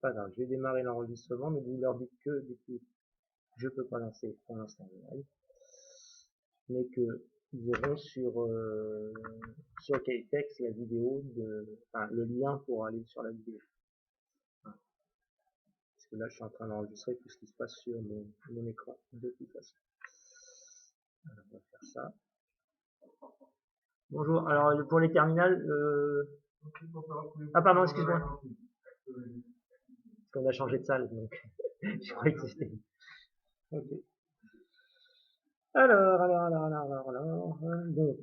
pas grave, je vais démarrer l'enregistrement, mais vous leur dites que du coup, je peux pas lancer pour l'instant le live, mais que ils auront sur KTeX la vidéo enfin, le lien pour aller sur la vidéo. Voilà. Parce que là, je suis en train d'enregistrer tout ce qui se passe sur mon écran de toute façon. Alors, on va faire ça. Bonjour. Alors, pour les terminales, ah pardon, excuse-moi. Parce qu'on a changé de salle, donc je croyais que c'était. Ok. Alors, donc.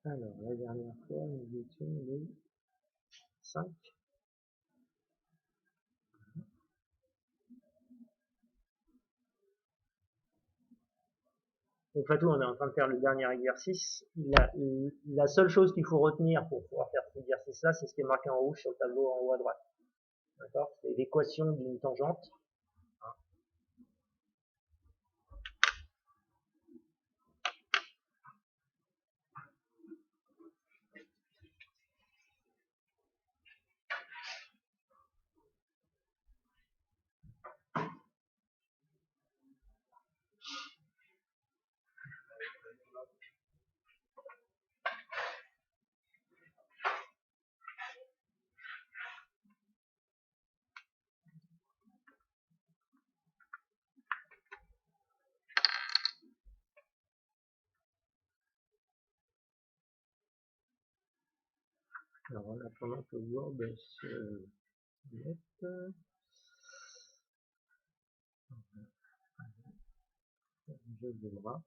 Alors, la dernière fois, nous étions le 5. Donc Fatou, on est en train de faire le dernier exercice. La seule chose qu'il faut retenir pour pouvoir faire cet exercice-là, c'est ce qui est marqué en rouge sur le tableau en haut à droite. D'accord? C'est l'équation d'une tangente. Alors, en attendant que Word se mette, je devrais.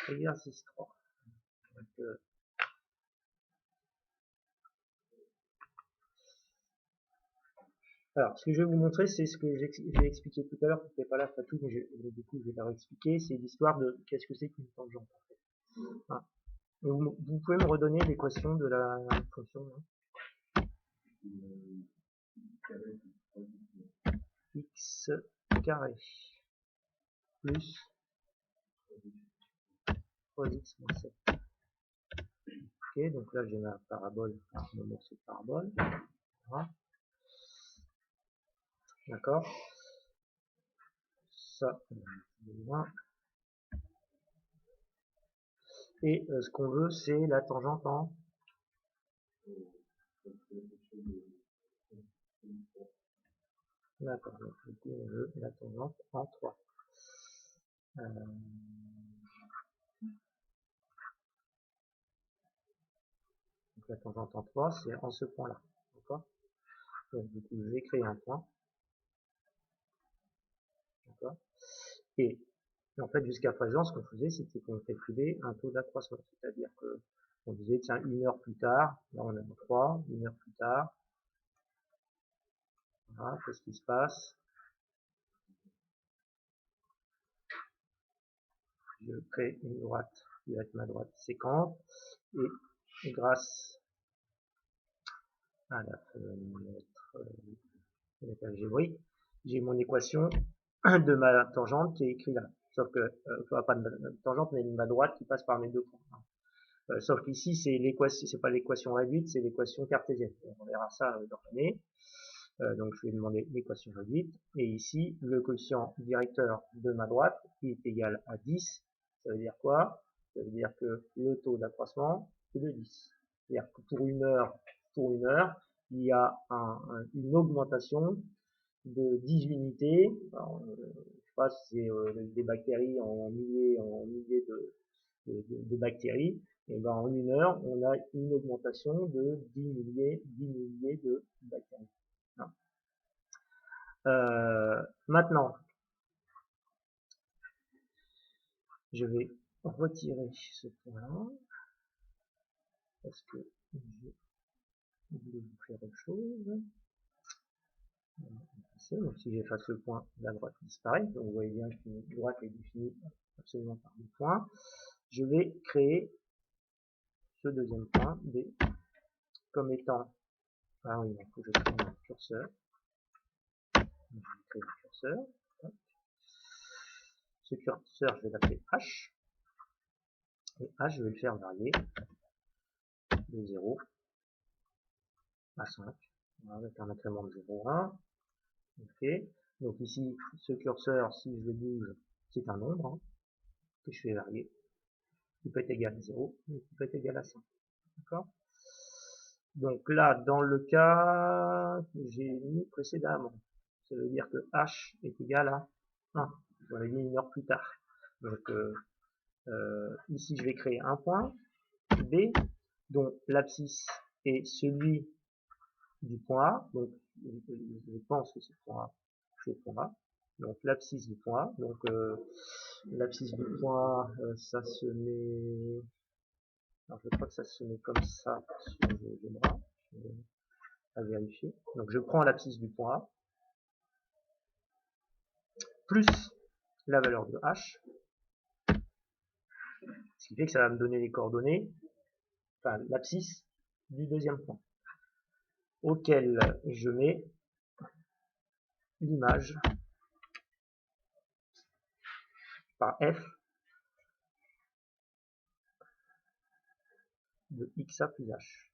Exercice 3. Donc, alors, ce que je vais vous montrer, c'est ce que j'ai expliqué tout à l'heure, tu n'étais pas là, Fatou, mais du coup, je vais leur expliquer. C'est l'histoire de qu'est-ce que c'est qu'une tangente, en fait. Voilà. Vous pouvez me redonner l'équation de la fonction x carré plus 3x moins 7. Ok, donc là j'ai ma parabole, enfin, mon morceau de parabole. Voilà. D'accord. Ça, et ce qu'on veut, c'est la tangente en. D'accord, donc du coup on veut la tangente en 3. Donc la tangente en 3, c'est en ce point-là. D'accord. Donc du coup je vais créer un point. D'accord. Et en fait jusqu'à présent ce qu'on faisait c'était qu'on calculait un taux d'accroissement. C'est-à-dire que on disait tiens 1 heure plus tard, là on a 3, 1 heure plus tard. Voilà, qu'est-ce qui se passe? je crée une droite qui va être ma droite séquente, et grâce à la fenêtre algébrique, j'ai mon équation de ma tangente qui est écrite là. Sauf que, pas de ma tangente, mais de ma droite qui passe par mes deux points. Sauf qu'ici, c'est l'équation, c'est pas l'équation réduite, c'est l'équation cartésienne. On verra ça dans l'année. Donc je vais demander l'équation réduite. Et ici, le quotient directeur de ma droite qui est égal à 10. Ça veut dire quoi? Ça veut dire que le taux d'accroissement est de 10. C'est-à-dire que pour une heure, il y a une augmentation de 10 unités. Alors, je sais pas si c'est des bactéries en milliers de bactéries. Et ben en une heure, on a une augmentation de 10 milliers de bactéries. Maintenant, je vais retirer ce point-là parce que je voulais vous faire autre chose. Donc si j'efface le point, la droite disparaît. Donc vous voyez bien qu'une droite est définie absolument par des points. Je vais créer ce deuxième point B comme étant, ah oui, il faut que je crée un curseur. Donc, je vais créer un curseur. Ce curseur, je vais l'appeler H. Et H, je vais le faire varier de 0 à 5. Voilà, avec un incrément de 0,1. Ok. Donc ici, ce curseur, si je le bouge, c'est un nombre hein, que je fais varier. Il peut être égal à 0, mais il peut être égal à 5. D'accord? Donc là, dans le cas que j'ai mis précédemment, ça veut dire que H est égal à 1. Je l'ai mis une heure plus tard. Donc ici, je vais créer un point B dont l'abscisse est celui du point A. Donc je pense que c'est le point A. C'est le point A. Donc l'abscisse du point A. Donc l'abscisse du point A, ça se met. Alors je crois que ça se met comme ça sur le bras. À vérifier. Donc je prends l'abscisse du point A plus la valeur de H, ce qui fait que ça va me donner les coordonnées, enfin l'abscisse du deuxième point, auquel je mets l'image par F de XA plus H.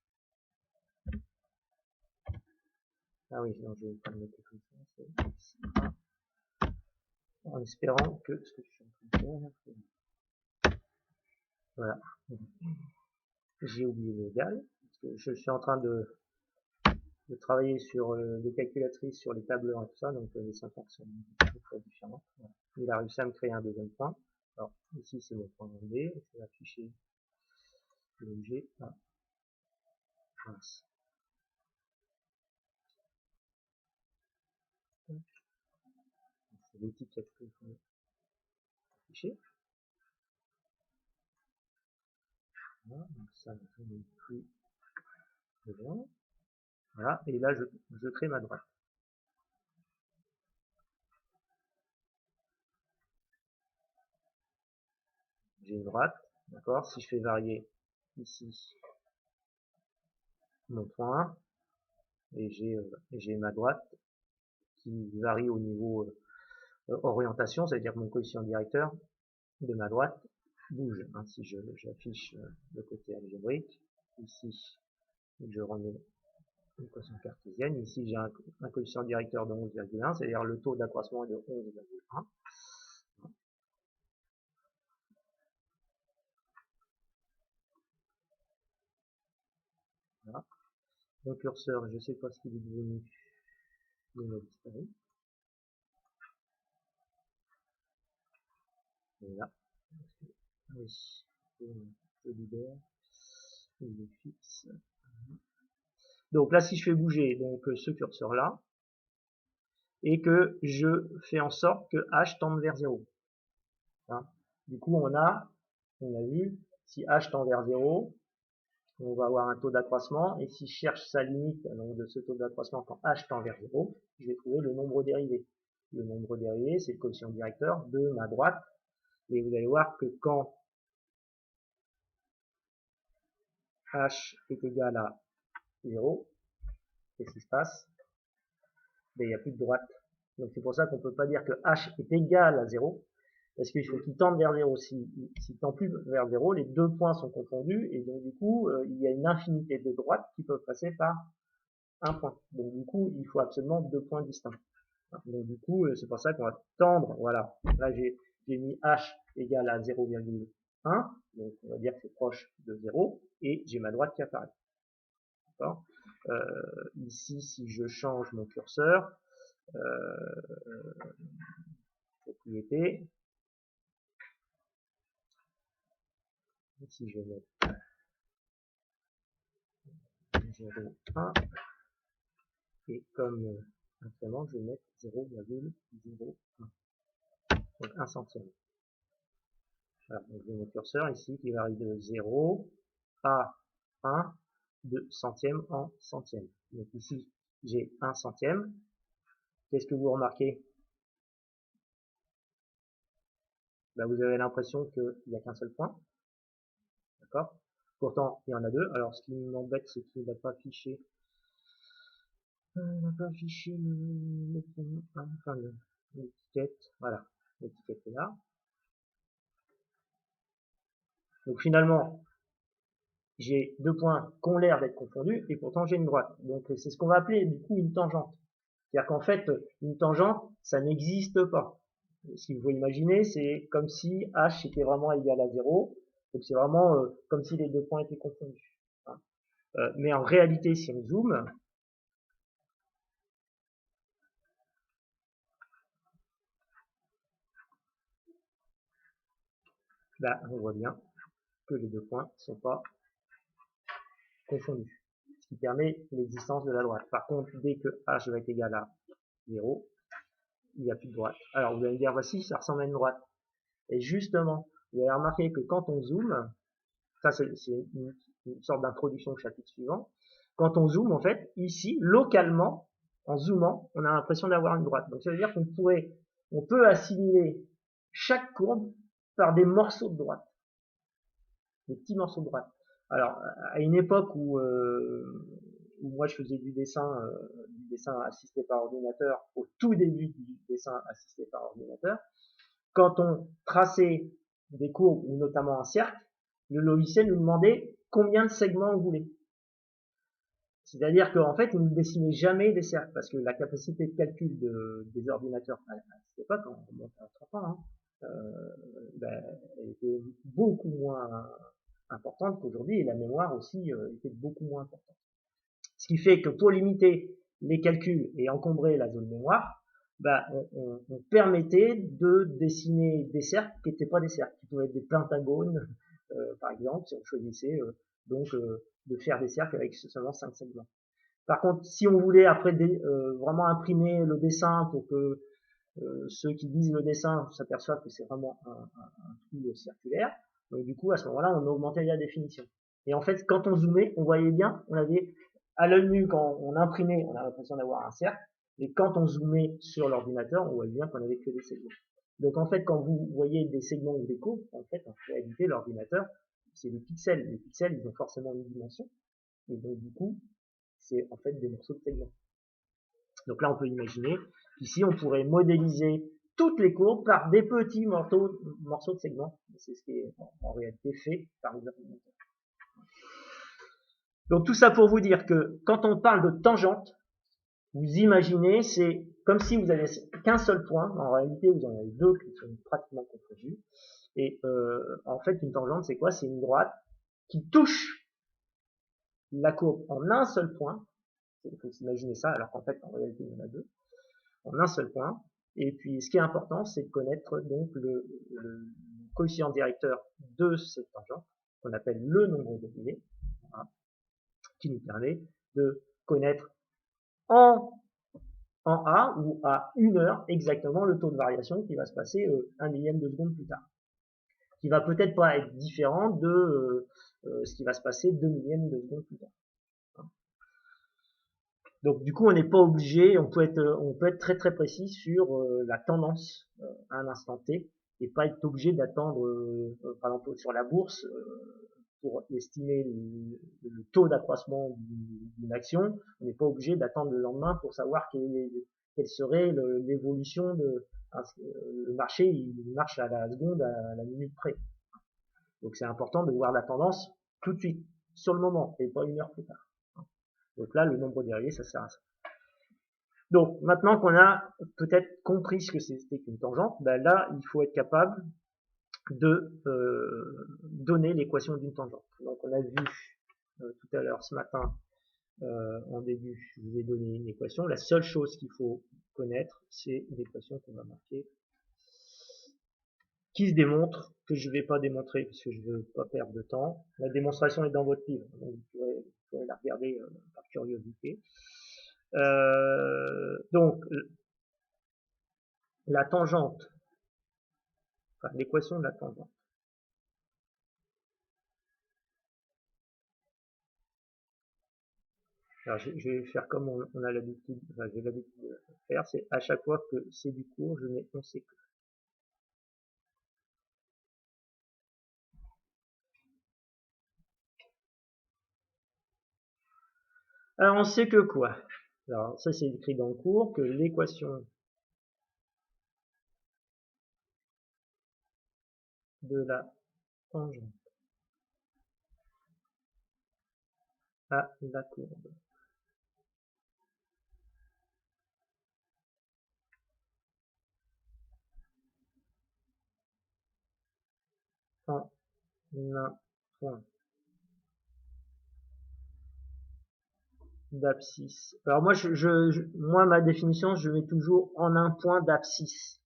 Ah oui, non, je vais pas le mettre comme ça, c'est XA, en espérant que ce que je suis en train de faire, voilà. J'ai oublié l'égal, parce que je suis en train de travailler sur des calculatrices, sur les tableurs et tout ça, donc les syntaxes sont très différentes. Voilà. Il a réussi à me créer un deuxième point. Alors ici c'est mon point B, je vais afficher l'objet à mince. C'est l'étiquette que je vais afficher. Voilà, donc ça ne met plus devant. Voilà, et là je crée ma droite. J'ai une droite, d'accord. Si je fais varier ici mon point, et j'ai ma droite qui varie au niveau orientation, c'est-à-dire que mon coefficient directeur de ma droite bouge. Hein, si j'affiche le côté algébrique, ici je remets l'équation cartésienne, ici j'ai un coefficient directeur de 11,1, c'est-à-dire le taux d'accroissement est de 11,1. Voilà. Mon curseur, je ne sais pas ce qu'il est devenu, il a disparu. Voilà. Oui, je libère, il est fixe. Donc là, si je fais bouger donc ce curseur-là, et que je fais en sorte que H tende vers 0. Hein. Du coup, on a vu, si H tend vers 0, on va avoir un taux d'accroissement, et si je cherche sa limite donc de ce taux d'accroissement quand H tend vers 0, je vais trouver le nombre dérivé. Le nombre dérivé, c'est le coefficient directeur de ma droite Et vous allez voir que quand h est égal à 0, qu'est-ce qui se passe? Ben, il n'y a plus de droite. Donc c'est pour ça qu'on ne peut pas dire que h est égal à 0, parce qu'il faut qu'il tende vers 0. S'il tend plus vers 0, les deux points sont confondus, et donc du coup, il y a une infinité de droites qui peuvent passer par un point. Donc du coup, il faut absolument deux points distincts. Donc du coup, c'est pour ça qu'on va tendre, voilà. Là, j'ai mis h égale à 0,1, donc on va dire que c'est proche de 0, et j'ai ma droite qui apparaît. D'accord. Ici, si je change mon curseur, propriété, ici je vais mettre 0,1, et comme incrément, je vais mettre 0,01, donc 1 centième. Voilà, donc j'ai mon curseur ici qui varie de 0 à 1 de centième en centième. Donc ici, j'ai 1 centième. Qu'est-ce que vous remarquez? Ben, vous avez l'impression qu'il n'y a qu'un seul point. D'accord? Pourtant, il y en a deux. Alors, ce qui m'embête, c'est qu'il n'a pas affiché le point, enfin, l'étiquette. Voilà, l'étiquette est là. Donc finalement, j'ai deux points qui ont l'air d'être confondus, et pourtant j'ai une droite. Donc c'est ce qu'on va appeler du coup une tangente. C'est-à-dire qu'en fait, une tangente, ça n'existe pas. Ce qu'il faut imaginer, c'est comme si h était vraiment égal à 0. Donc c'est vraiment comme si les deux points étaient confondus. Mais en réalité, si on zoome, là, on voit bien que les deux points ne sont pas confondus. Ce qui permet l'existence de la droite. Par contre, dès que h va être égal à 0, il n'y a plus de droite. Alors vous allez me dire, voici, ça ressemble à une droite. Et justement, vous allez remarquer que quand on zoome, ça c'est une sorte d'introduction au chapitre suivant, quand on zoome, en fait, ici, localement, en zoomant, on a l'impression d'avoir une droite. Donc ça veut dire on peut assimiler chaque courbe par des morceaux de droite, des petits morceaux de droite. Alors, à une époque où moi je faisais du dessin assisté par ordinateur, au tout début du dessin assisté par ordinateur, quand on traçait des courbes, ou notamment un cercle, le logiciel nous demandait combien de segments on voulait. C'est-à-dire qu'en fait, il ne dessinait jamais des cercles, parce que la capacité de calcul des ordinateurs à cette époque, on remonte à 30 ans, elle était beaucoup moins importante qu'aujourd'hui, et la mémoire aussi était beaucoup moins importante. Ce qui fait que pour limiter les calculs et encombrer la zone mémoire, on permettait de dessiner des cercles qui n'étaient pas des cercles, qui pouvaient être des pentagones, par exemple, si on choisissait de faire des cercles avec seulement 5 segments. Par contre, si on voulait après vraiment imprimer le dessin pour que ceux qui lisent le dessin s'aperçoivent que c'est vraiment un trou circulaire, donc du coup, à ce moment-là, on augmentait la définition. Et en fait, quand on zoomait, on voyait bien, on avait, à l'œil nu, quand on imprimait, on a l'impression d'avoir un cercle, et quand on zoomait sur l'ordinateur, on voyait bien qu'on avait que des segments. Donc en fait, quand vous voyez des segments ou des courbes, en fait, en réalité, l'ordinateur, c'est des pixels. Les pixels, ils ont forcément une dimension, et donc du coup, c'est en fait des morceaux de segments. Donc là, on peut imaginer qu'ici, on pourrait modéliser toutes les courbes par des petits morceaux de segments. C'est ce qui est en réalité fait par les ordinateurs. Donc tout ça pour vous dire que quand on parle de tangente, vous imaginez, c'est comme si vous n'avez qu'un seul point. En réalité, vous en avez deux qui sont pratiquement confondus. Et en fait, une tangente, c'est quoi? C'est une droite qui touche la courbe en un seul point. Il faut s'imaginer ça, alors qu'en fait, en réalité, il y en a deux. En un seul point. Et puis, ce qui est important, c'est de connaître donc le coefficient directeur de cette tangente, qu'on appelle le nombre de dérivés, voilà, qui nous permet de connaître en A ou à 1 heure exactement le taux de variation qui va se passer 1 millième de seconde plus tard. Qui va peut-être pas être différent de ce qui va se passer 2 millièmes de seconde plus tard. Donc du coup, on n'est pas obligé, on peut être très très précis sur la tendance à un instant T et pas être obligé d'attendre, par exemple sur la bourse, pour estimer le taux d'accroissement d'une action, on n'est pas obligé d'attendre le lendemain pour savoir quelle serait l'évolution de le marché, il marche à la seconde, à la minute près. Donc c'est important de voir la tendance tout de suite, sur le moment, et pas une heure plus tard. Donc là, le nombre dérivé, ça sert à ça. Donc maintenant qu'on a peut-être compris ce que c'était qu'une tangente, ben là, il faut être capable de donner l'équation d'une tangente. Donc on a vu tout à l'heure ce matin, en début, je vous ai donné une équation. La seule chose qu'il faut connaître, c'est l'équation qu'on va marquer, qui se démontre, que je ne vais pas démontrer parce que je ne veux pas perdre de temps. La démonstration est dans votre livre, donc vous pourrez la regarder par curiosité. Donc la tangente, enfin l'équation de la tangente. Alors je vais faire comme on a l'habitude, enfin, j'ai l'habitude de faire, c'est à chaque fois que c'est du cours, je mets on sait que. Alors on sait que quoi? Alors ça c'est écrit dans le cours que l'équation de la tangente à la courbe en un point d'abscisse. Alors moi, moi ma définition, je mets toujours en un point d'abscisse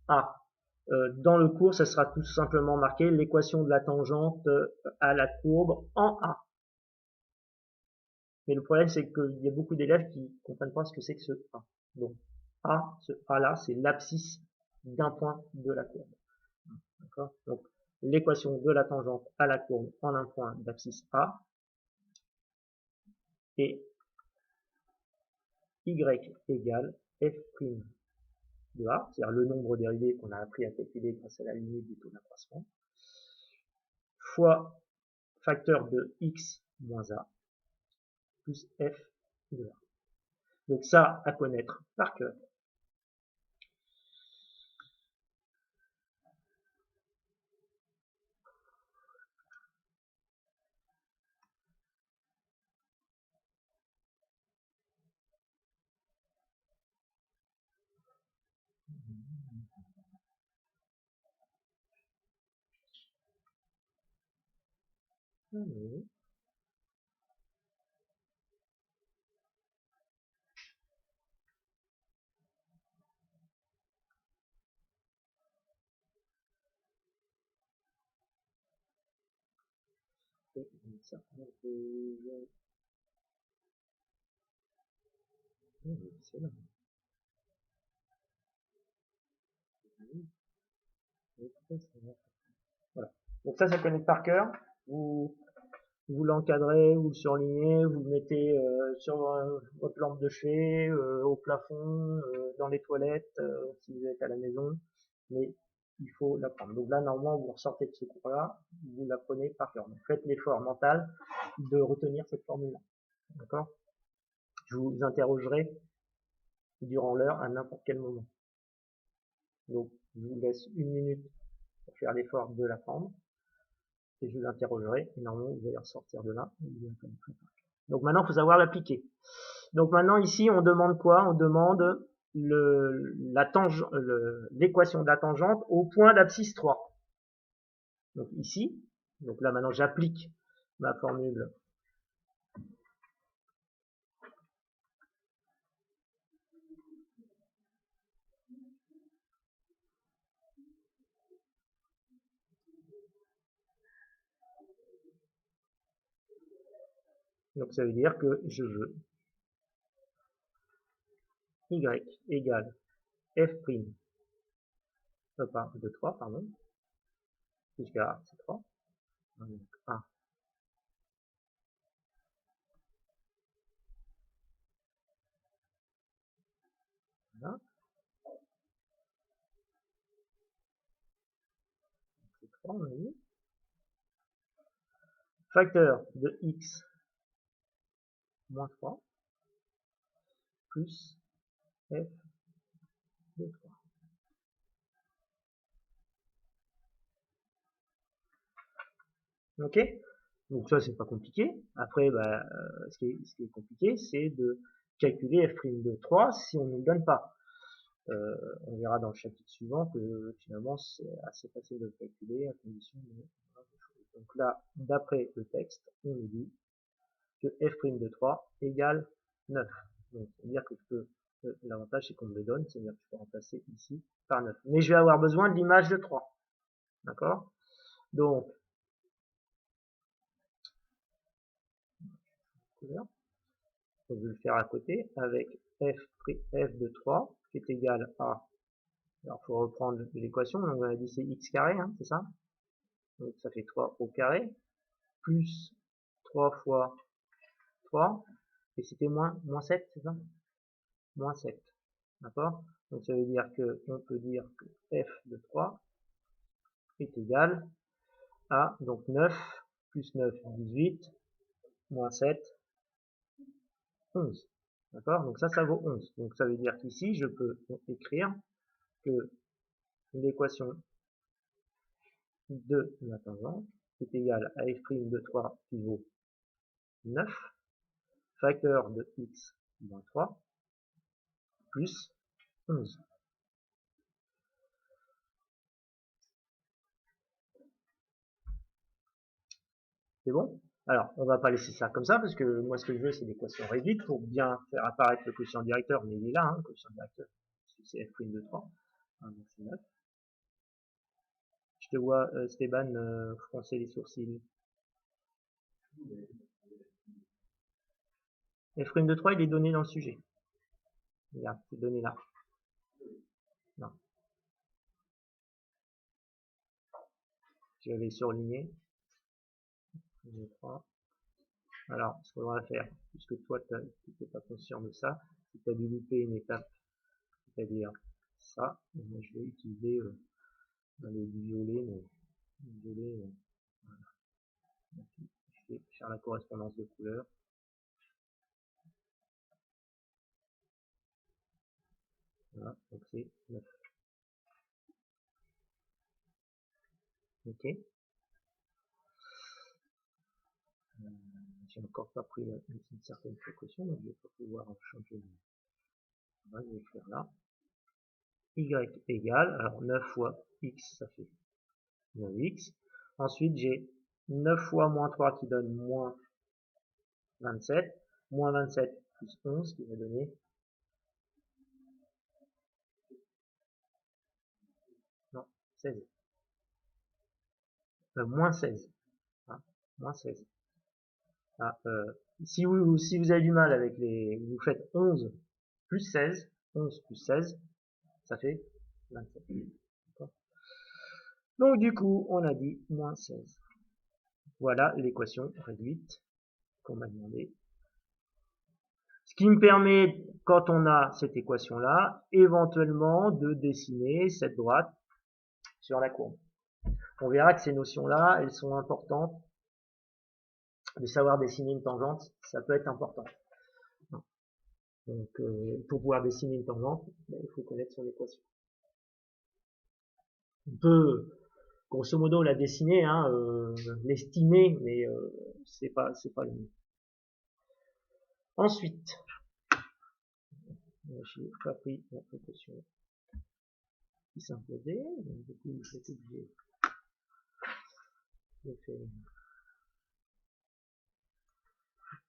A. Dans le cours, ça sera tout simplement marqué l'équation de la tangente à la courbe en A. Mais le problème, c'est qu'il y a beaucoup d'élèves qui ne comprennent pas ce que c'est que ce A. Donc, A, ce A-là, c'est l'abscisse d'un point de la courbe. D'accord? Donc, l'équation de la tangente à la courbe en un point d'abscisse A est y égale f' de A, c'est-à-dire le nombre dérivé qu'on a appris à calculer grâce à la limite du taux d'accroissement, fois facteur de x moins A plus f de A. Donc ça, à connaître par cœur. Allez. Ça, c'est là. Voilà. Donc ça connaît par cœur. Vous l'encadrez, vous le surlignez, vous le mettez sur votre lampe de chevet, au plafond, dans les toilettes, si vous êtes à la maison. Mais il faut l'apprendre. Donc là, normalement, vous ressortez de ce cours-là, vous l'apprenez par cœur. Donc faites l'effort mental de retenir cette formule-là. D'accord? Je vous interrogerai durant l'heure à n'importe quel moment. Donc, je vous laisse 1 minute pour faire l'effort de l'apprendre. Et je vous interrogerai. Et normalement, vous allez ressortir de là. Donc maintenant, il faut savoir l'appliquer. Donc maintenant, ici, on demande quoi? On demande l'équation de la tangente au point d'abscisse 3. Donc ici, donc là maintenant, j'applique ma formule. Donc ça veut dire que je veux y égale f' de 3, pardon, jusqu'à c'est 3. Donc A. Voilà. 3, on a dit. Facteur de x moins 3 plus f de 3. Ok? Donc ça, c'est pas compliqué. Après, ce qui est compliqué, c'est de calculer f' de 3 si on ne nous donne pas. On verra dans le chapitre suivant que finalement, c'est assez facile de le calculer à condition de... Donc là, d'après le texte, on nous dit que f' de 3 égale 9. Donc, c'est-à-dire que l'avantage, c'est qu'on me le donne, c'est-à-dire que je peux remplacer ici par 9. Mais je vais avoir besoin de l'image de 3. D'accord? Donc, je vais le faire à côté avec f de 3 qui est égal à... Alors, il faut reprendre l'équation. Donc, on a dit c'est x carré, hein, c'est ça? Donc, ça fait 3 au carré, plus 3 fois 3, et c'était moins 7, c'est ça? Moins 7. D'accord? Donc, ça veut dire que on peut dire que f de 3 est égal à, donc 9, plus 9, 18, moins 7, 11. D'accord? Donc ça vaut 11. Donc ça veut dire qu'ici, je peux écrire que l'équation de la tangente est égale à f' de 3 qui vaut 9, facteur de x moins 3, plus 11. C'est bon? Alors, on va pas laisser ça comme ça, parce que moi, ce que je veux, c'est l'équation réduite pour bien faire apparaître le quotient directeur, mais il est là, hein, le quotient directeur. C'est f' de 3. Donc c'est 9. Je te vois, Stéban, froncer les sourcils. F' de 3, il est donné dans le sujet. Regarde, c'est donné là. Non. Je vais surligner. 3. Alors, ce qu'on va faire, puisque toi, tu n'étais pas conscient de ça, c'est que tu as dû louper une étape, c'est-à-dire ça. Et moi, je vais utiliser le violet, mais le violet, voilà. Je vais faire la correspondance de couleurs. Voilà, donc c'est 9. Ok. J'ai encore pas pris une certaine précaution, donc je vais pas pouvoir changer. Voilà, je vais faire là. Y égale, alors 9 fois x, ça fait 9x. Ensuite, j'ai 9 fois moins 3 qui donne moins 27. Moins 27 plus 11 qui va donner non, 16. Moins 16. Hein, moins 16. Ah, si vous avez du mal avec les... Vous faites 11 plus 16. 11 plus 16, ça fait 27. Donc du coup, on a dit moins 16. Voilà l'équation réduite qu'on m'a demandé. Ce qui me permet, quand on a cette équation-là, éventuellement de dessiner cette droite sur la courbe. On verra que ces notions-là, elles sont importantes. De savoir dessiner une tangente, ça peut être important. Donc, pour pouvoir dessiner une tangente, il faut connaître son équation. On peut, grosso modo, la dessiner, hein, l'estimer, mais c'est pas le mieux. Ensuite, j'ai pas pris la précaution qui s'imposait, donc du coup, je vais obligé de faire.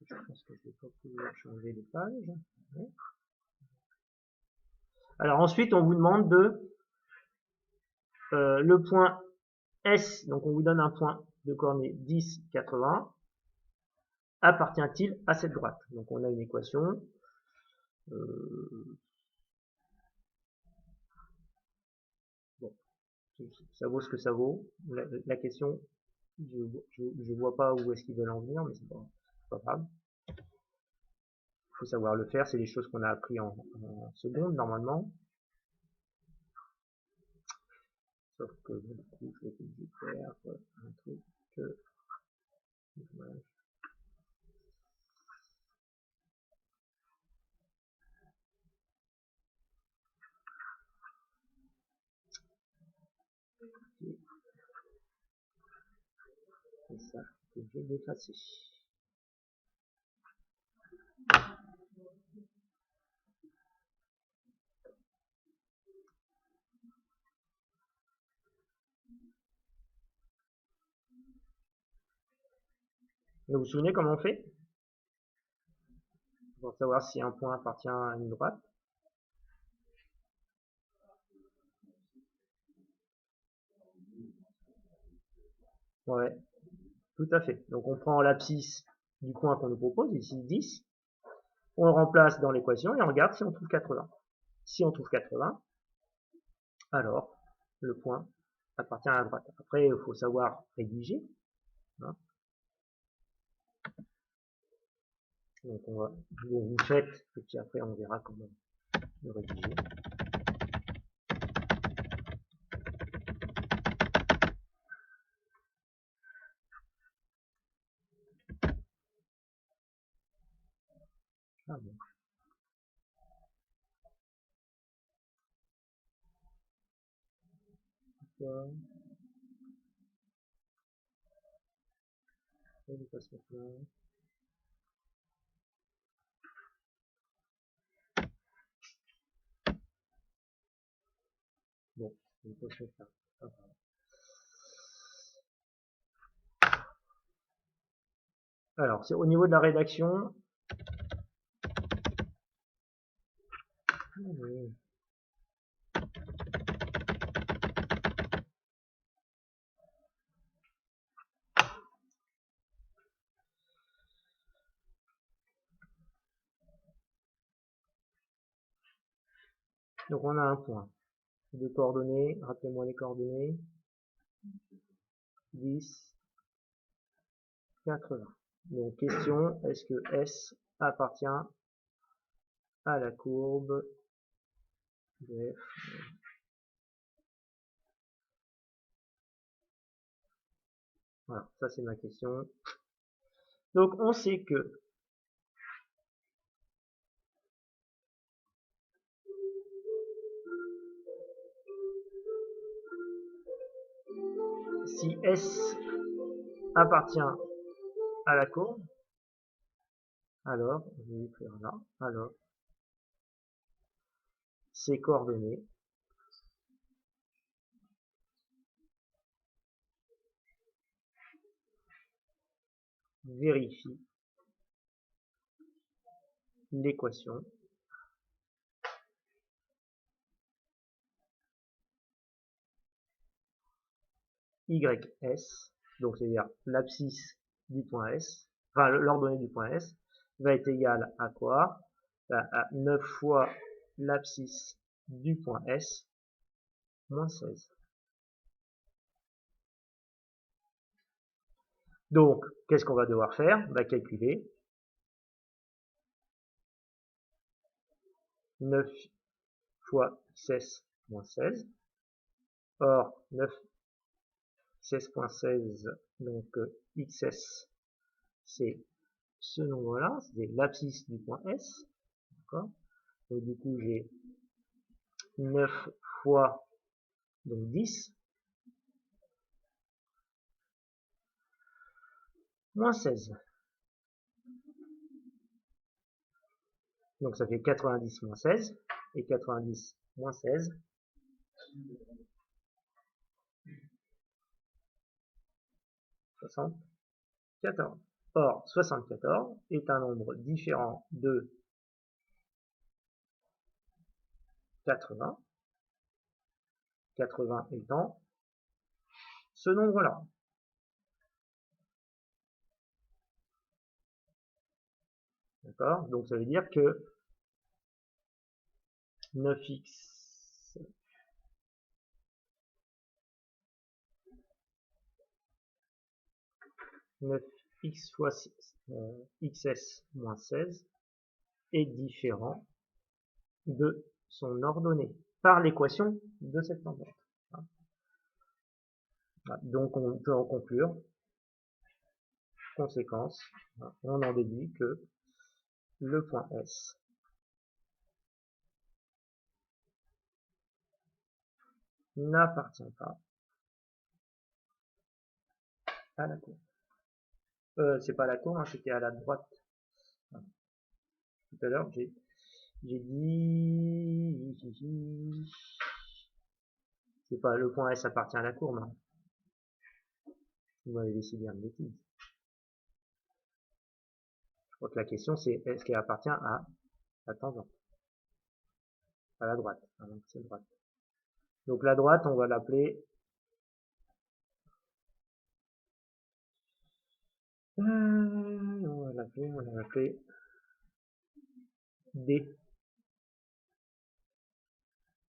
Je pense que je vais pas pouvoir changer les pages. Ouais. Alors ensuite, on vous demande de le point S, donc on vous donne un point de coordonnées 10, 80, appartient-il à cette droite? Donc on a une équation. Bon, ça vaut ce que ça vaut. La question, je vois pas où est-ce qu'ils veulent en venir, mais c'est pas grave. Il faut savoir le faire, c'est des choses qu'on a appris en seconde normalement. Sauf que du coup, je vais obligé de faire un truc que... Voilà. C'est ça que je vais effacer. Vous vous souvenez comment on fait pour savoir si un point appartient à une droite? Ouais, tout à fait. Donc on prend l'abscisse du point qu'on nous propose, ici 10, on le remplace dans l'équation et on regarde si on trouve 80. Si on trouve 80, alors le point appartient à la droite. Après, il faut savoir rédiger. Hein. Donc vous faites, et puis après on verra comment le rédiger. Ah bon. Pourquoi il pas se mettre là. Bon, il faut se mettre là. Ah, alors, c'est au niveau de la rédaction. Donc on a un point. Des coordonnées, rappelez-moi les coordonnées. 10, 80. Donc question, est-ce que S appartient à la courbe de F? Voilà, ça c'est ma question. Donc on sait que si S appartient à la courbe, alors, je vais écrire là, alors, ces coordonnées vérifient l'équation YS, donc c'est-à-dire l'abscisse du point S, enfin l'ordonnée du point S, va être égale à quoi? À 9 fois l'abscisse du point S moins 16. Donc, qu'est-ce qu'on va devoir faire? Calculer 9 fois XS moins 16. Or, 9 16.16, donc XS, c'est ce nombre-là, c'est l'abscisse du point S. D'accord? Donc du coup, j'ai 9 fois donc 10 moins 16. Donc ça fait 90 moins 16, et 90 moins 16, 74. Or, 74 est un nombre différent de 80, 80 étant ce nombre-là. D'accord? Donc ça veut dire que 9x 9x fois xs moins 16 est différent de son ordonnée par l'équation de cette tangente. Voilà. Donc on peut en conclure, conséquence, on en déduit que le point S n'appartient pas à la courbe. C'est pas la courbe, hein, c'était à la droite. Voilà. Tout à l'heure, j'ai dit, c'est pas le point S appartient à la courbe. Hein. Vous m'avez laissé dire une bêtise. Je crois que la question c'est est-ce qu'elle appartient à la tangente, à la droite, à l'axe droite. Donc la droite, on va l'appeler on va l'appeler D.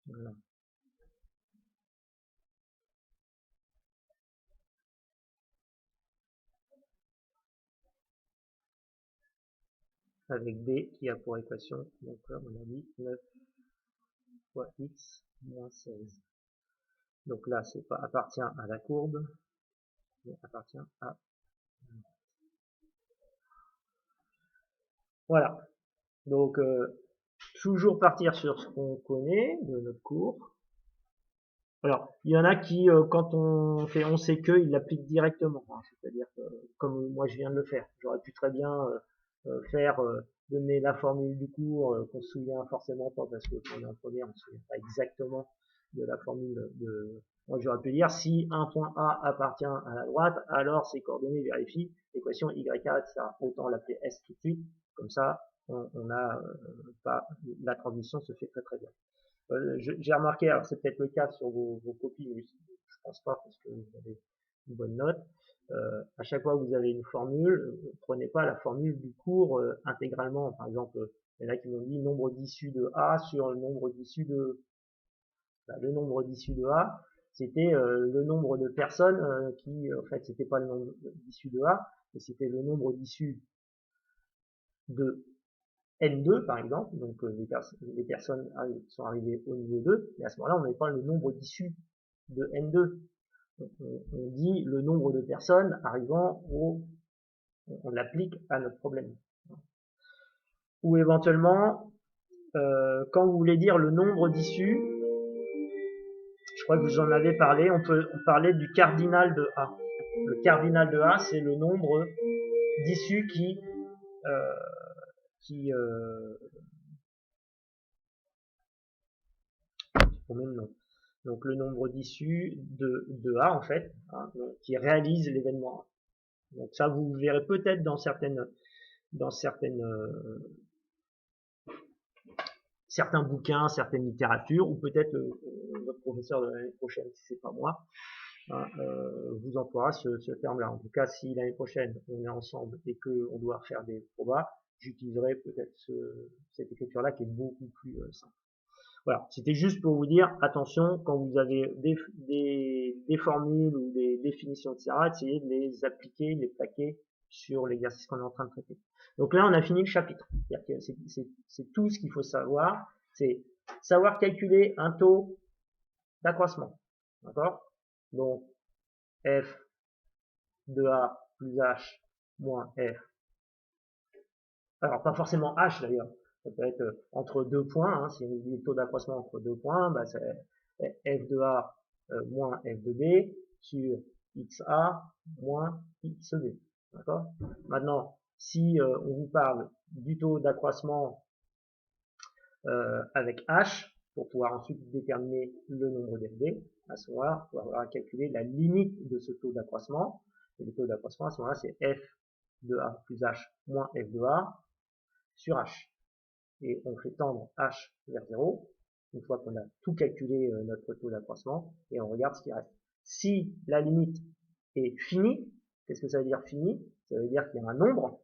Voilà. Avec D qui a pour équation, donc là on a dit 9 fois x moins 16. Donc là c'est pas appartient à la courbe, mais appartient à... Voilà. Donc toujours partir sur ce qu'on connaît de notre cours. Alors, il y en a qui, quand on fait on sait que, ils l'appliquent directement. Hein, c'est-à-dire que, comme moi je viens de le faire, j'aurais pu très bien faire donner la formule du cours qu'on se souvient forcément pas parce que quand on est en première, on se souvient pas exactement de la formule de. Moi, j'aurais pu dire si un point A appartient à la droite, alors ses coordonnées vérifient l'équation YA, etc. Autant l'appeler S tout de suite, comme ça, on a pas la transition se fait très très bien. J'ai remarqué, alors c'est peut-être le cas sur vos copies, mais je pense pas parce que vous avez une bonne note. À chaque fois que vous avez une formule, prenez pas la formule du cours intégralement. Par exemple, il y en a qui m'ont dit nombre d'issues de A sur le nombre d'issues de... Bah, le nombre d'issues de A, c'était le nombre de personnes qui... En fait, c'était pas le nombre d'issues de A, mais c'était le nombre d'issues de N2 par exemple, donc les personnes sont arrivées au niveau 2, mais à ce moment-là on n'avait pas le nombre d'issues de N2. On dit le nombre de personnes arrivant on l'applique à notre problème. Ou éventuellement, quand vous voulez dire le nombre d'issues, je crois que vous en avez parlé, on peut parler du cardinal de A. Le cardinal de A, c'est le nombre d'issues qui on met le nom. Donc le nombre d'issues de A en fait, hein, qui réalise l'événement A. Donc ça vous verrez peut-être dans certains bouquins, certaines littératures, ou peut-être votre professeur de l'année prochaine, si c'est pas moi, hein, vous emploiera ce terme-là. En tout cas, si l'année prochaine on est ensemble et qu'on doit faire des probas, j'utiliserai peut-être cette écriture-là qui est beaucoup plus simple. Voilà, c'était juste pour vous dire, attention, quand vous avez des formules ou des définitions, etc., essayez de les appliquer, de les plaquer sur l'exercice qu'on est en train de traiter. Donc là, on a fini le chapitre. C'est tout ce qu'il faut savoir, c'est savoir calculer un taux d'accroissement. D'accord? Donc, f de A plus H moins F. Alors, pas forcément H d'ailleurs. Ça peut être entre deux points, hein, si on dit le taux d'accroissement entre deux points, bah c'est f de A moins f de B sur xa moins xb. D'accord? Maintenant, si on vous parle du taux d'accroissement avec h, pour pouvoir ensuite déterminer le nombre d'fb, à ce moment-là, on va avoir à calculer la limite de ce taux d'accroissement. Et le taux d'accroissement, à ce moment-là, c'est f de A plus h moins f de A sur h. Et on fait tendre h vers 0, une fois qu'on a tout calculé notre taux d'accroissement, et on regarde ce qui reste. Si la limite est finie, qu'est-ce que ça veut dire fini? Ça veut dire qu'il y a un nombre,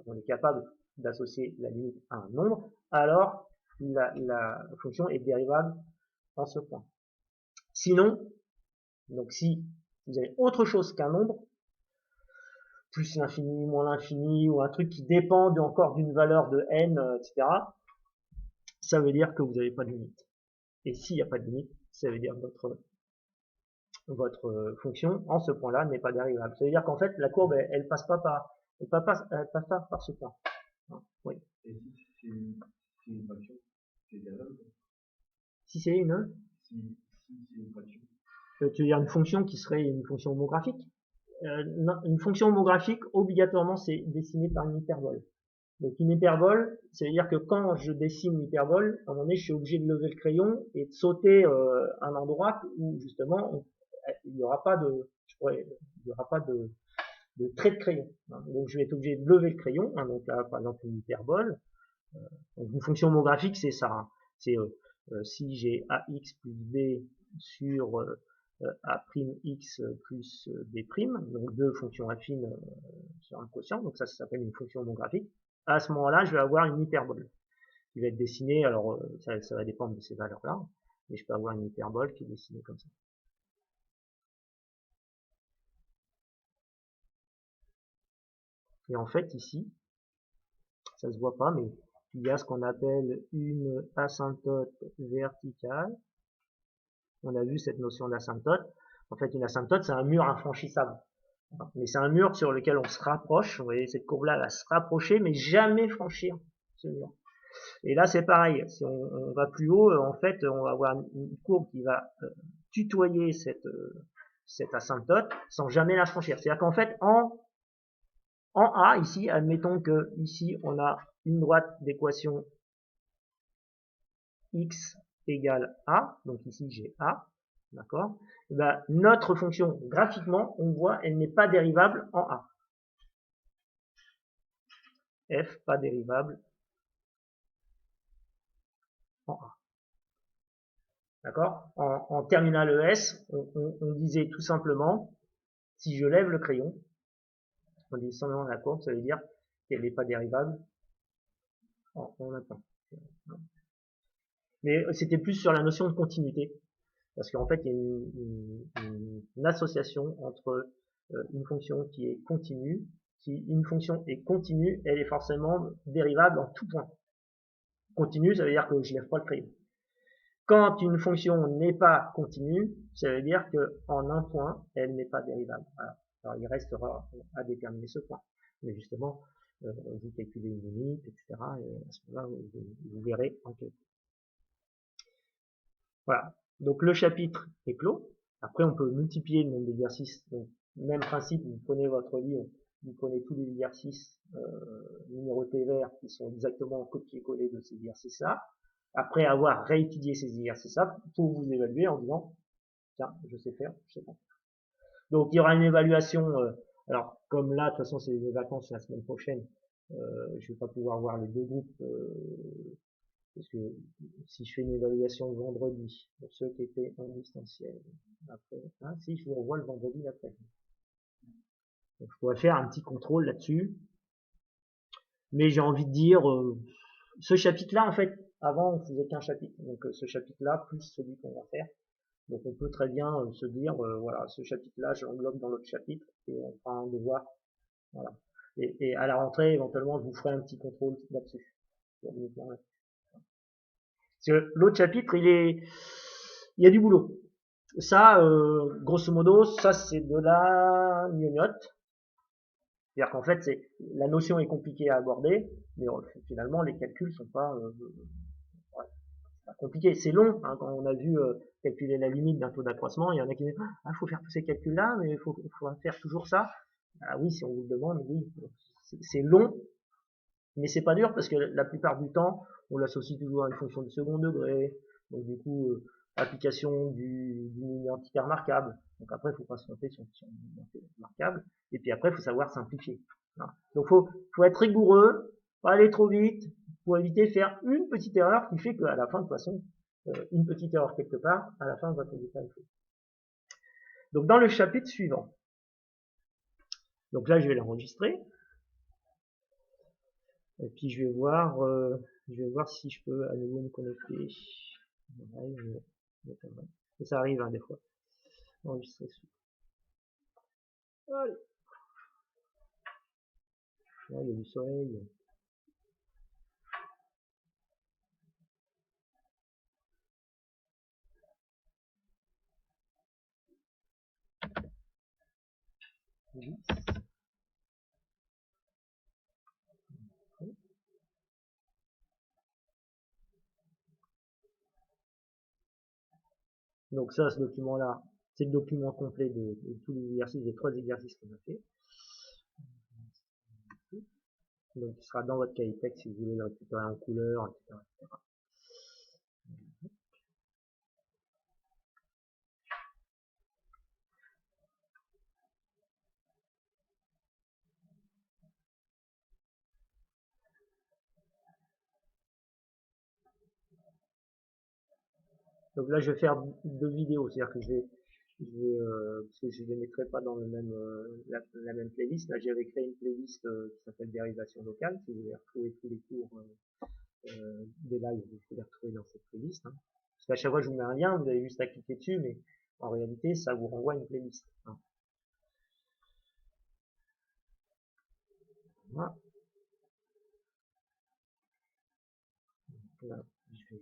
on est capable d'associer la limite à un nombre, alors la fonction est dérivable en ce point. Sinon, donc si vous avez autre chose qu'un nombre, plus l'infini, moins l'infini, ou un truc qui dépend encore d'une valeur de n, etc., ça veut dire que vous n'avez pas de limite. Et s'il n'y a pas de limite, ça veut dire que votre votre fonction en ce point-là n'est pas dérivable. Ça veut dire qu'en fait, la courbe, elle passe pas par ce point. Oui. Et si c'est une fraction, c'est dérivable? Si c'est une? Si c'est une fraction. Tu veux dire une fonction qui serait une fonction homographique? Non, une fonction homographique, obligatoirement, c'est dessiné par une hyperbole. Donc une hyperbole, ça veut dire que quand je dessine une hyperbole, à un moment donné, je suis obligé de lever le crayon et de sauter un endroit où justement il n'y aura pas de trait de crayon. Donc je vais être obligé de lever le crayon. Donc là, par exemple, une hyperbole. Donc une fonction homographique, c'est ça. C'est si j'ai ax plus b sur a'x plus b', donc deux fonctions affines sur un quotient, donc ça s'appelle une fonction homographique. À ce moment-là, je vais avoir une hyperbole qui va être dessinée, alors ça va dépendre de ces valeurs-là, mais je peux avoir une hyperbole qui est dessinée comme ça. Et en fait, ici, ça se voit pas, mais il y a ce qu'on appelle une asymptote verticale. On a vu cette notion d'asymptote. En fait, une asymptote, c'est un mur infranchissable. Mais c'est un mur sur lequel on se rapproche. Vous voyez, cette courbe-là va se rapprocher, mais jamais franchir ce mur. Et là, c'est pareil. Si on va plus haut, en fait, on va avoir une courbe qui va tutoyer cette asymptote sans jamais la franchir. C'est-à-dire qu'en fait, en A, ici, admettons que ici, on a une droite d'équation x égale A. Donc ici, j'ai A. D'accord? Ben, notre fonction, graphiquement, on voit, elle n'est pas dérivable en A. F, pas dérivable en A. D'accord? En terminale ES, on disait tout simplement, si je lève le crayon, on dit simplement la courbe, ça veut dire qu'elle n'est pas dérivable en un temps. Mais c'était plus sur la notion de continuité, parce qu'en fait, il y a une association entre une fonction qui est continue. Si une fonction est continue, elle est forcément dérivable en tout point. Continue, ça veut dire que je lève pas le crayon. Quand une fonction n'est pas continue, ça veut dire qu'en un point, elle n'est pas dérivable. Voilà. Alors il restera à déterminer ce point. Mais justement, vous calculez une limite, etc. Et à ce moment-là, vous verrez en quel. Voilà. Donc le chapitre est clos. Après, on peut multiplier le nombre d'exercices. Donc, même principe, vous prenez votre livre, vous prenez tous les exercices numérotés verts qui sont exactement copier-coller de ces exercices-là. Après avoir réétudié ces exercices-là, pour vous évaluer en disant, tiens, je sais faire, je sais pas. Donc, il y aura une évaluation, alors, comme là, de toute façon, c'est les vacances la semaine prochaine, je vais pas pouvoir voir les deux groupes, parce que si je fais une évaluation le vendredi, pour ceux qui étaient en distanciel, après, hein, si je vous revois le vendredi d'après. Donc, je pourrais faire un petit contrôle là-dessus. Mais j'ai envie de dire, ce chapitre-là, en fait, avant, on faisait qu'un chapitre. Donc, ce chapitre-là, plus celui qu'on va faire. Donc, on peut très bien se dire, voilà, ce chapitre-là, je l'englobe dans l'autre chapitre, et on fera un devoir. Voilà. Et à la rentrée, éventuellement, je vous ferai un petit contrôle là-dessus. Parce que l'autre chapitre, il y a du boulot. Ça, grosso modo, ça, c'est de la gnognotte. C'est-à-dire qu'en fait, la notion est compliquée à aborder, mais finalement, les calculs sont pas, ouais, pas compliqués. C'est long, hein, quand on a vu calculer la limite d'un taux d'accroissement, il y en a qui disent, ah, faut faire tous ces calculs-là, mais il faut faire toujours ça. Ah oui, si on vous le demande, oui. C'est long, mais c'est pas dur parce que la plupart du temps, on l'associe toujours à une fonction de second degré. Donc du coup, application d'une identité remarquable. Donc après, il faut pas se tromper sur une identité remarquable. Et puis après, il faut savoir simplifier. Voilà. Donc faut être rigoureux, pas aller trop vite, pour éviter de faire une petite erreur qui fait qu'à la fin, de toute façon, une petite erreur quelque part, à la fin, votre résultat est fait. Donc dans le chapitre suivant, donc là, je vais l'enregistrer. Et puis je vais voir si je peux à nouveau me connecter. Ouais, ça arrive hein, des fois. Enregistrer sous. Allez. Là, il y a du soleil. 10. Donc ça, ce document-là, c'est le document complet de tous les exercices, des 3 exercices qu'on a fait. Donc il sera dans votre cahier texte si vous voulez le récupérer en couleur, etc. etc. Donc là, je vais faire 2 vidéos, c'est-à-dire que parce que je ne les mettrai pas dans le même, la même playlist. Là, j'avais créé une playlist qui s'appelle Dérivation locale. Si vous voulez retrouver tous les cours des lives, vous pouvez les retrouver dans cette playlist. Hein. Parce qu'à chaque fois, je vous mets un lien, vous avez juste à cliquer dessus, mais en réalité, ça vous renvoie à une playlist. Hein. Voilà. Là, je vais